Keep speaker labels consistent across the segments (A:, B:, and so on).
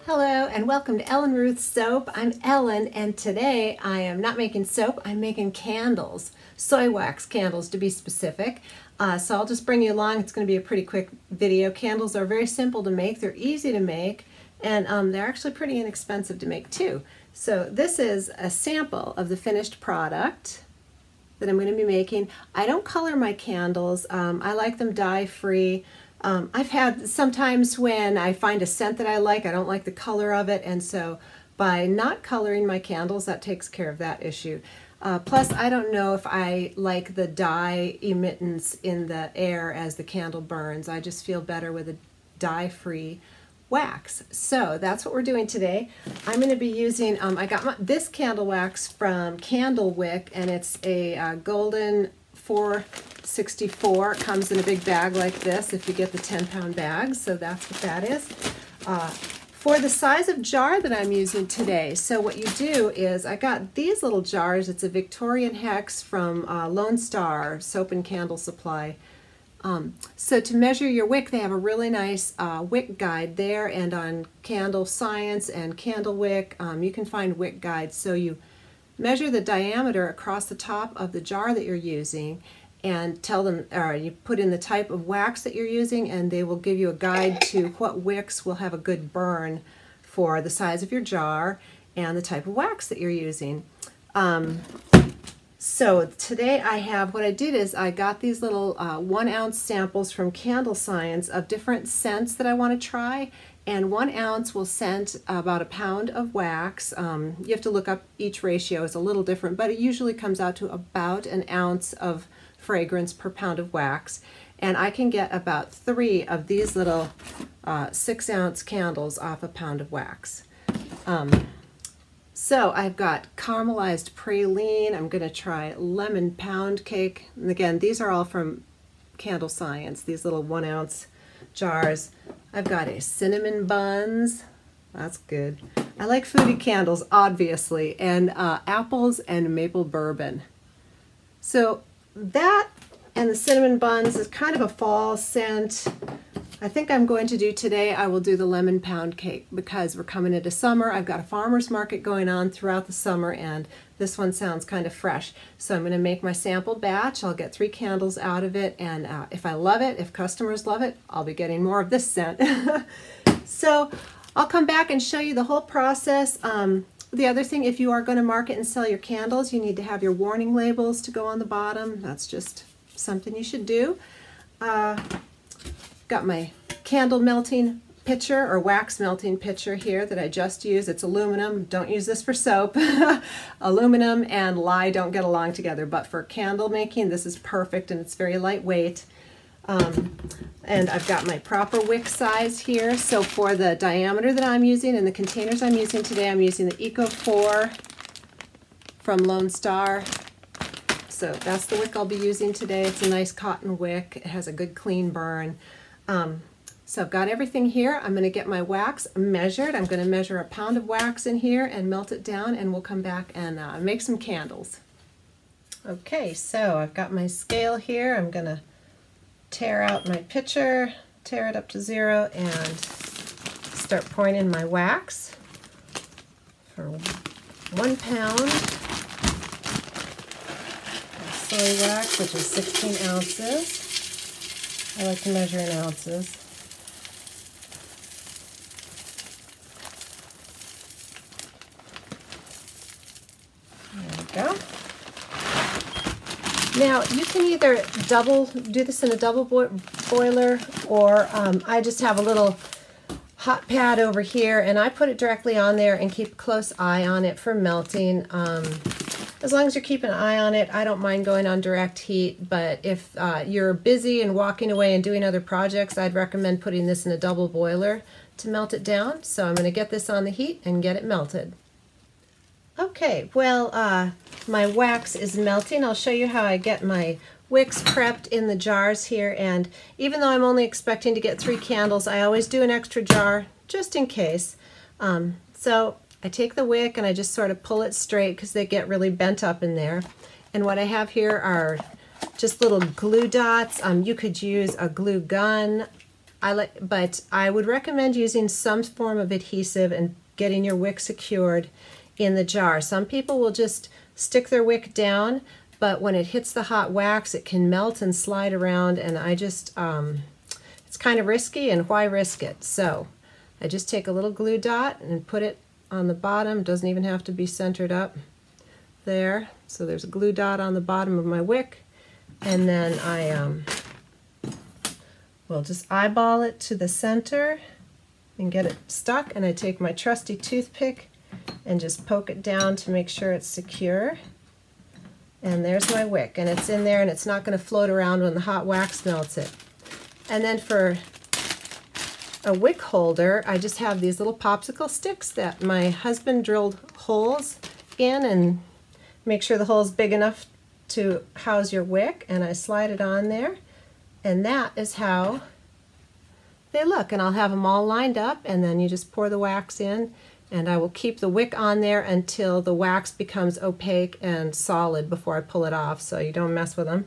A: Hello and welcome to Ellen Ruth Soap. I'm Ellen and today I am not making soap, I'm making candles. Soy wax candles to be specific. So I'll just bring you along. It's going to be a pretty quick video. Candles are very simple to make, they're easy to make, and they're actually pretty inexpensive to make too. So this is a sample of the finished product that I'm going to be making. I don't color my candles. I like them dye-free. I've had sometimes when I find a scent that I don't like the color of it, and so by not coloring my candles, that takes care of that issue. Plus, I don't know if I like the dye emittance in the air as the candle burns. I just feel better with a dye-free wax. So that's what we're doing today. I'm going to be using, I got this candle wax from Candle Wick, and it's a golden 464. It comes in a big bag like this if you get the 10-pound bags, so that's what that is. For the size of jar that I'm using today, so what you do is I got these little jars. It's a Victorian Hex from Lone Star Soap and Candle Supply. So to measure your wick, they have a really nice wick guide there, and on Candle Science and Candle Wick, you can find wick guides. So you measure the diameter across the top of the jar that you're using and tell them, or you put in the type of wax that you're using, and they will give you a guide to what wicks will have a good burn for the size of your jar and the type of wax that you're using. So today I have, what I did is I got these little 1 ounce samples from Candle Science of different scents that I want to try, and 1 ounce will scent about a pound of wax. You have to look up, each ratio is a little different, but it usually comes out to about 1 ounce of fragrance per pound of wax. And I can get about 3 of these little 6 ounce candles off a pound of wax. So I've got caramelized praline. I'm going to try lemon pound cake. And again, these are all from Candle Science, these little 1 ounce jars. I've got a cinnamon buns. That's good. I like foodie candles, obviously, and apples and maple bourbon. So that and the cinnamon buns is kind of a fall scent. I think I'm going to do today, I will do the lemon pound cake because we're coming into summer. I've got a farmer's market going on throughout the summer, and this one sounds kind of fresh. So I'm going to make my sample batch. I'll get 3 candles out of it, and if I love it, if customers love it, I'll be getting more of this scent. So I'll come back and show you the whole process. The other thing, if you are going to market and sell your candles, you need to have your warning labels to go on the bottom. That's just something you should do. Got my candle melting pitcher or wax melting pitcher here that I just used. It's aluminum. Don't use this for soap. Aluminum and lye don't get along together, but for candle making this is perfect, and it's very lightweight. And I've got my proper wick size here. So for the diameter that I'm using and the containers I'm using today, I'm using the Eco 4 from Lone Star. So that's the wick I'll be using today. It's a nice cotton wick. It has a good clean burn. So I've got everything here. I'm going to get my wax measured. I'm going to measure a pound of wax in here and melt it down, and we'll come back and make some candles. Okay, so I've got my scale here. I'm going to tear out my pitcher, tear it up to 0, and start pouring in my wax for 1 pound of soy wax, which is 16 ounces. I like to measure in ounces. There we go. Now you can either do this in a double boiler, or I just have a little hot pad over here, and I put it directly on there and keep a close eye on it for melting. As long as you're keeping an eye on it, I don't mind going on direct heat, but if you're busy and walking away and doing other projects, I'd recommend putting this in a double boiler to melt it down. So I'm going to get this on the heat and get it melted. Okay, well, my wax is melting. I'll show you how I get my wicks prepped in the jars here, and even though I'm only expecting to get 3 candles, I always do an extra jar just in case. So I take the wick and I just sort of pull it straight because they get really bent up in there. And what I have here are just little glue dots. You could use a glue gun But I would recommend using some form of adhesive and getting your wick secured in the jar. Some people will just stick their wick down, but when it hits the hot wax, it can melt and slide around, and I just, it's kind of risky, and why risk it? So I just take a little glue dot and put it on the bottom. It doesn't even have to be centered up there. So there's a glue dot on the bottom of my wick, and then I will just eyeball it to the center and get it stuck, and I take my trusty toothpick and just poke it down to make sure it's secure. And there's my wick, and it's in there, and it's not going to float around when the hot wax melts it. And then for a wick holder, I just have these little popsicle sticks that my husband drilled holes in, and make sure the hole's big enough to house your wick, and I slide it on there, and that is how they look. And I'll have them all lined up, and then you just pour the wax in, and I will keep the wick on there until the wax becomes opaque and solid before I pull it off, so you don't mess with them.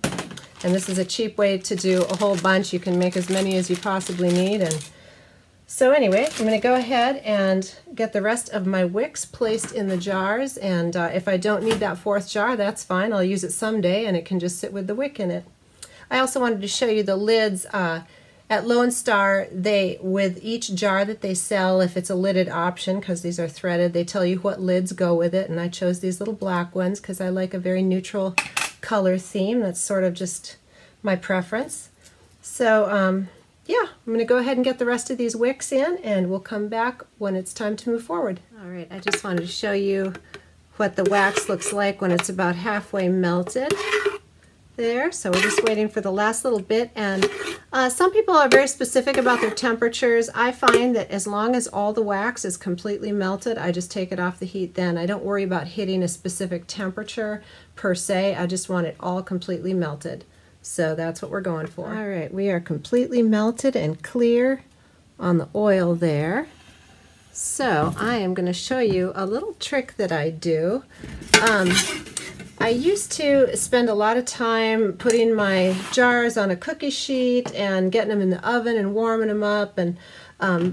A: And this is a cheap way to do a whole bunch. You can make as many as you possibly need. And so anyway, I'm going to go ahead and get the rest of my wicks placed in the jars, and if I don't need that fourth jar, that's fine. I'll use it someday, and it can just sit with the wick in it. I also wanted to show you the lids. At Lone Star, with each jar that they sell, if it's a lidded option, because these are threaded, they tell you what lids go with it, and I chose these little black ones because I like a very neutral color theme. That's sort of just my preference. So yeah, I'm going to go ahead and get the rest of these wicks in, and we'll come back when it's time to move forward. All right, I just wanted to show you what the wax looks like when it's about halfway melted. There, so we're just waiting for the last little bit, and some people are very specific about their temperatures. I find that as long as all the wax is completely melted, I just take it off the heat then. I don't worry about hitting a specific temperature per se. I just want it all completely melted. So that's what we're going for. All right, we are completely melted and clear on the oil there. So I am going to show you a little trick that I do. I used to spend a lot of time putting my jars on a cookie sheet and getting them in the oven and warming them up, and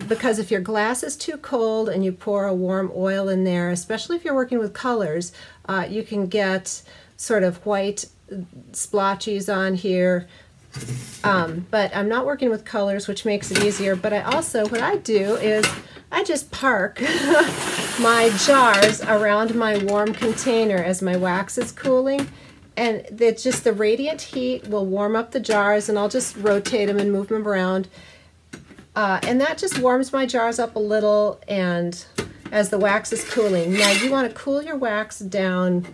A: because if your glass is too cold and you pour a warm oil in there, especially if you're working with colors, you can get sort of white splotches on here. But I'm not working with colors, which makes it easier. But what I do is I just park my jars around my warm container as my wax is cooling, and just the radiant heat will warm up the jars, and I'll just rotate them and move them around, and that just warms my jars up a little, and as the wax is cooling. Now you want to cool your wax down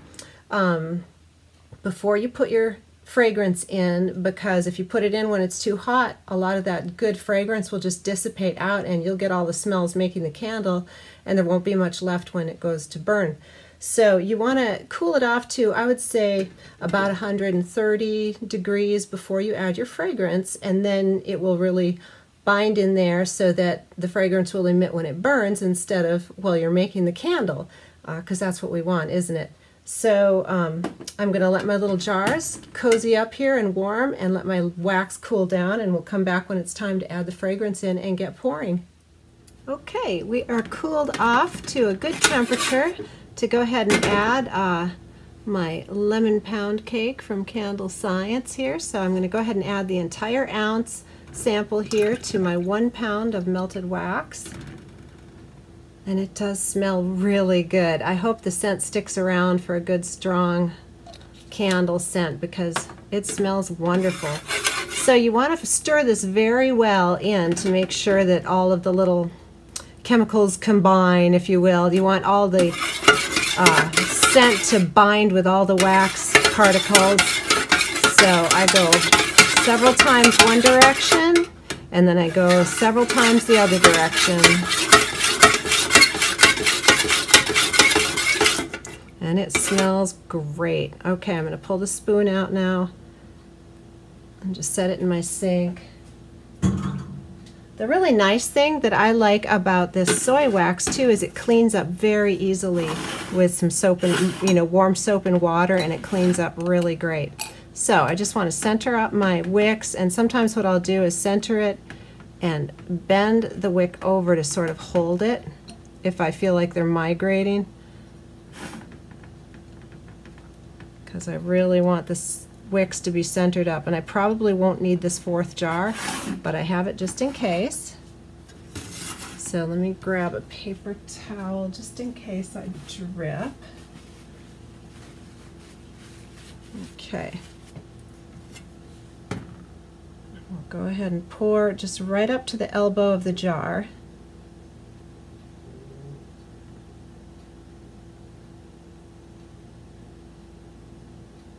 A: before you put your fragrance in, because if you put it in when it's too hot, a lot of that good fragrance will just dissipate out, and you'll get all the smells making the candle, and there won't be much left when it goes to burn. So you want to cool it off to, I would say, about 130 degrees before you add your fragrance, and then it will really bind in there so that the fragrance will emit when it burns instead of while you're making the candle, because that's what we want, isn't it? So I'm going to let my little jars cozy up here and warm, and let my wax cool down, and we'll come back when it's time to add the fragrance in and get pouring. Okay, we are cooled off to a good temperature to go ahead and add my lemon pound cake from Candle Science here. So I'm going to go ahead and add the entire ounce sample here to my 1 pound of melted wax. And it does smell really good. I hope the scent sticks around for a good strong candle scent, because it smells wonderful. So you want to stir this very well in to make sure that all of the little chemicals combine, if you will. You want all the scent to bind with all the wax particles. So I go several times one direction, and then I go several times the other direction. And it smells great. Okay, I'm going to pull the spoon out now and just set it in my sink. The really nice thing that I like about this soy wax too is it cleans up very easily with some soap and, warm soap and water, and it cleans up really great. So I just want to center up my wicks, and sometimes what I'll do is center it and bend the wick over to sort of hold it if I feel like they're migrating, because I really want this wicks to be centered up, and I probably won't need this 4th jar, but I have it just in case. So let me grab a paper towel just in case I drip. Okay. We'll go ahead and pour just right up to the elbow of the jar.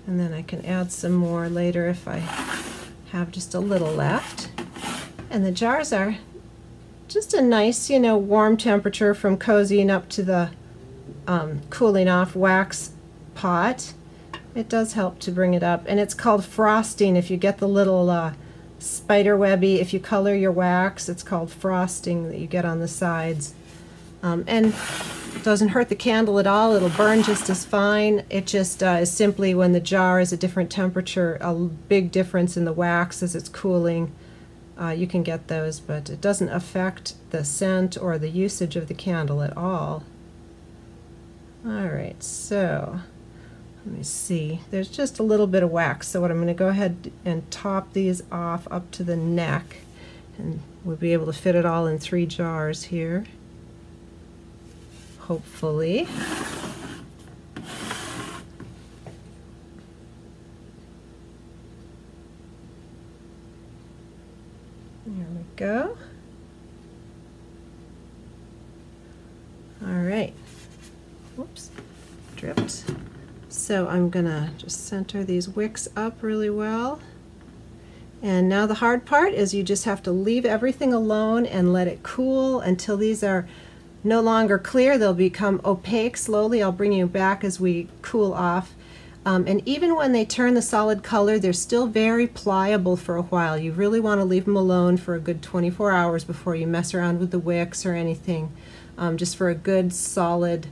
A: And then I can add some more later if I have just a little left. And the jars are just a nice, you know, warm temperature from cozying up to the cooling off wax pot. It does help to bring it up, and it's called frosting. If you get the little spider webby, if you color your wax, it's called frosting that you get on the sides. And it doesn't hurt the candle at all. It'll burn just as fine. It just is simply when the jar is a different temperature, a big difference in the wax as it's cooling. You can get those, but it doesn't affect the scent or the usage of the candle at all. All right, so let me see. There's just a little bit of wax, so what I'm going to go ahead and top these off up to the neck, and we'll be able to fit it all in 3 jars here, hopefully. There we go. All right. Whoops, dripped. So I'm gonna just center these wicks up really well. And now the hard part is you just have to leave everything alone and let it cool until these are no longer clear. They'll become opaque slowly. I'll bring you back as we cool off. And even when they turn the solid color, they're still very pliable for a while. You really want to leave them alone for a good 24 hours before you mess around with the wicks or anything, just for a good solid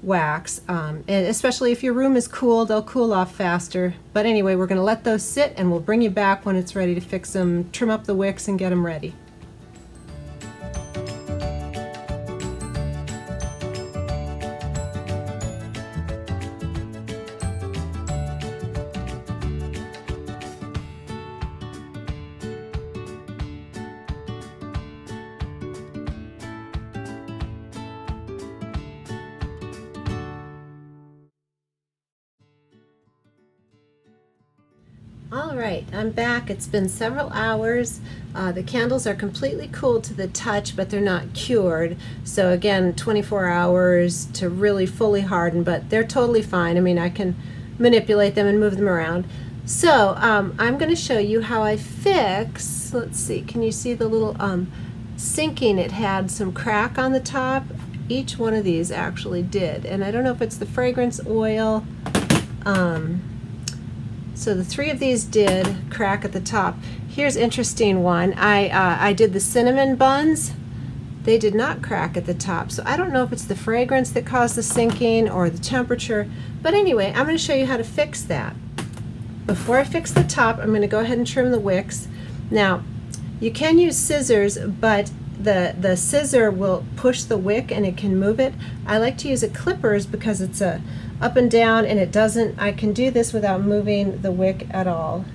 A: wax. And especially if your room is cool, they'll cool off faster. But anyway, we're going to let those sit, and we'll bring you back when it's ready to fix them, trim up the wicks, and get them ready. Alright, I'm back. It's been several hours. The candles are completely cooled to the touch, but they're not cured. So again, 24 hours to really fully harden, but they're totally fine. I mean, I can manipulate them and move them around. So I'm going to show you how I fix, let's see, can you see the little sinking? It had some crack on the top. Each one of these actually did. And I don't know if it's the fragrance oil. So the 3 of these did crack at the top. Here's an interesting one. I did the cinnamon buns. They did not crack at the top. So I don't know if it's the fragrance that caused the sinking or the temperature. But anyway, I'm going to show you how to fix that. Before I fix the top, I'm going to go ahead and trim the wicks. Now, you can use scissors, but the scissor will push the wick and it can move it. I like to use a clippers because it's a up and down, and it doesn't, I can do this without moving the wick at all.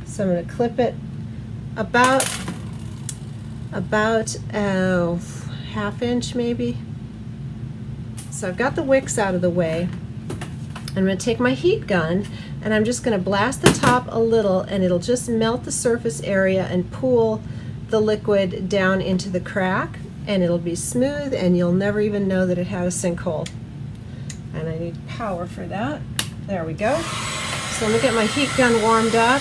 A: So I'm going to clip it about ½ inch maybe. So I've got the wicks out of the way. I'm going to take my heat gun and I'm just going to blast the top a little, and it'll just melt the surface area and pool the liquid down into the crack, and it'll be smooth and you'll never even know that it had a sinkhole. And I need power for that. There we go. So let me get my heat gun warmed up.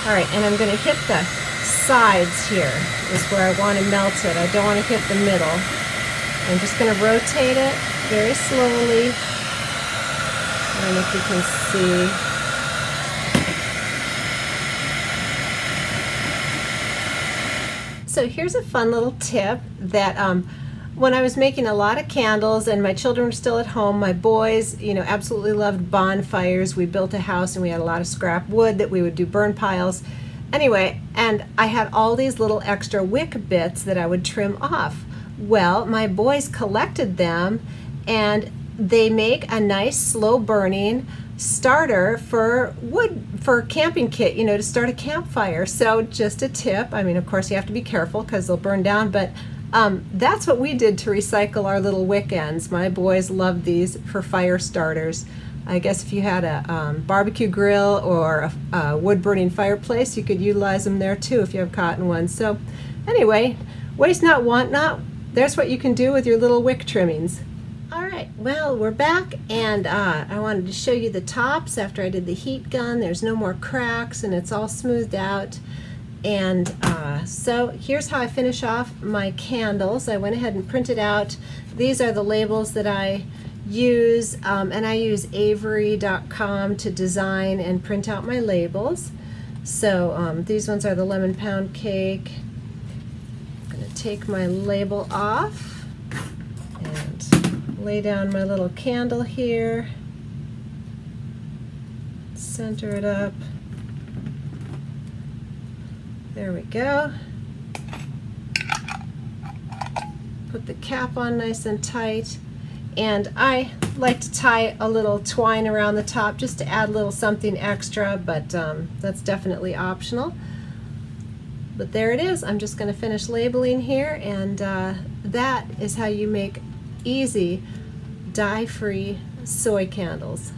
A: Alright, and I'm going to hit the sides here is where I want to melt it. I don't want to hit the middle. I'm just going to rotate it very slowly. I don't know if you can see. So here's a fun little tip that when I was making a lot of candles and my children were still at home, my boys, absolutely loved bonfires. We built a house and we had a lot of scrap wood that we would do burn piles. Anyway, and I had all these little extra wick bits that I would trim off. Well, my boys collected them and they make a nice slow burning starter for wood, for camping kit, to start a campfire. So just a tip. I mean, of course you have to be careful because they'll burn down, but that's what we did to recycle our little wick ends. My boys loved these for fire starters. I guess if you had a barbecue grill or a wood burning fireplace, you could utilize them there too if you have cotton ones. So anyway, waste not, want not. There's what you can do with your little wick trimmings. Alright, well, we're back, and I wanted to show you the tops after I did the heat gun. There's no more cracks and it's all smoothed out. And so here's how I finish off my candles. I went ahead and printed out, these are the labels that I use, and I use Avery.com to design and print out my labels. So these ones are the lemon pound cake. I'm going to take my label off and lay down my little candle here, center it up. There we go. Put the cap on nice and tight. And I like to tie a little twine around the top just to add a little something extra, but that's definitely optional. But there it is. I'm just going to finish labeling here, and that is how you make easy dye-free soy candles.